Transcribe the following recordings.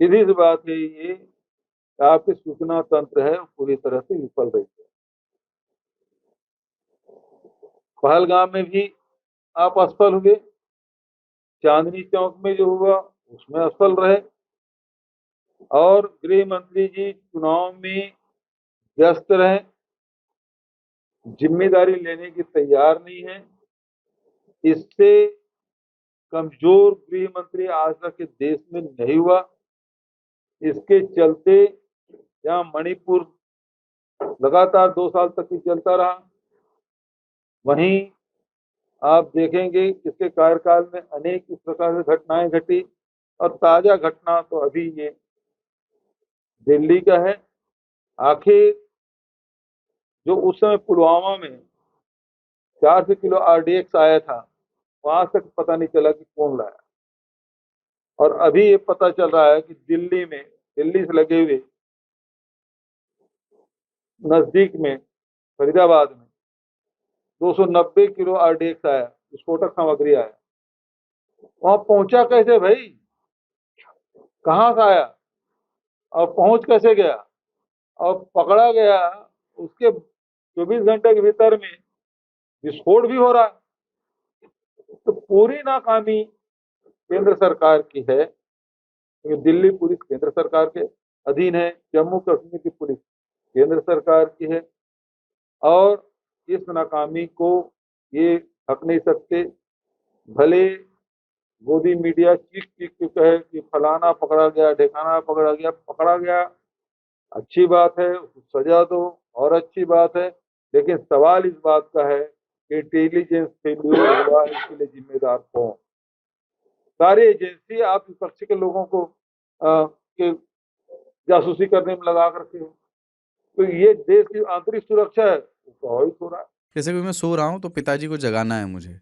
सीधी सी बात है ये, आपके सूचना तंत्र है पूरी तरह से विफल रही है। पहलगाम में भी आप असफल हुए, चांदनी चौक में जो हुआ उसमें असफल रहे, और गृह मंत्री जी चुनाव में व्यस्त रहे, जिम्मेदारी लेने की तैयार नहीं है। इससे कमजोर गृह मंत्री आज तक के देश में नहीं हुआ। इसके चलते जहां मणिपुर लगातार 2 साल तक ही चलता रहा, वहीं आप देखेंगे इसके कार्यकाल में अनेक इस प्रकार से घटनाएं घटी। और ताजा घटना तो अभी ये दिल्ली का है। आखिर जो उस समय पुलवामा में 400 किलो आरडीएक्स आया था, वहां तक पता नहीं चला कि कौन लाया। और अभी ये पता चल रहा है कि दिल्ली से लगे हुए नजदीक में फरीदाबाद में 290 किलो आरडीएक्स आया, विस्फोटक सामग्री आया। वहां पहुंचा कैसे भाई, कहां से आया और पहुंच कैसे गया और पकड़ा गया, उसके 24 घंटे के भीतर में विस्फोट भी हो रहा है। तो पूरी नाकामी केंद्र सरकार की है, क्योंकि दिल्ली पुलिस केंद्र सरकार के अधीन है, जम्मू कश्मीर की पुलिस केंद्र सरकार की है, और इस नाकामी को ये हक नहीं सकते। भले मोदी मीडिया चीख चीख के कहे कि फलाना पकड़ा गया, ढेकाना पकड़ा गया, अच्छी बात है, सजा दो और अच्छी बात है। लेकिन सवाल इस बात का है कि इंटेलिजेंस फेल्यूर हुआ, इसके लिए जिम्मेदार कौन? सारी एजेंसी आप विपक्ष के लोगों को के जासूसी करने में लगा करके हो, तो ये देश की आंतरिक सुरक्षा है वो प्रभावित हो रहा है। जैसे कि मैं सो रहा हूँ तो पिताजी को जगाना है मुझे,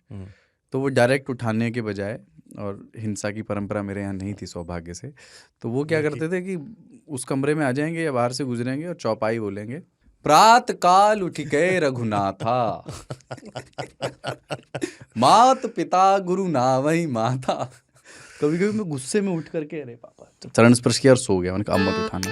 तो वो डायरेक्ट उठाने के बजाय, और हिंसा की परंपरा मेरे यहाँ नहीं थी सौभाग्य से, तो वो क्या करते थे कि उस कमरे में आ जाएंगे या बाहर से गुजरेंगे और चौपाई बोलेंगे, प्रात काल उठ गए रघुनाथा मात पिता गुरु नावई माता। कभी कभी मैं गुस्से में उठ करके अरे पापा चरण स्पर्श किया और सो गया। मैंने कहा अब मत उठाना।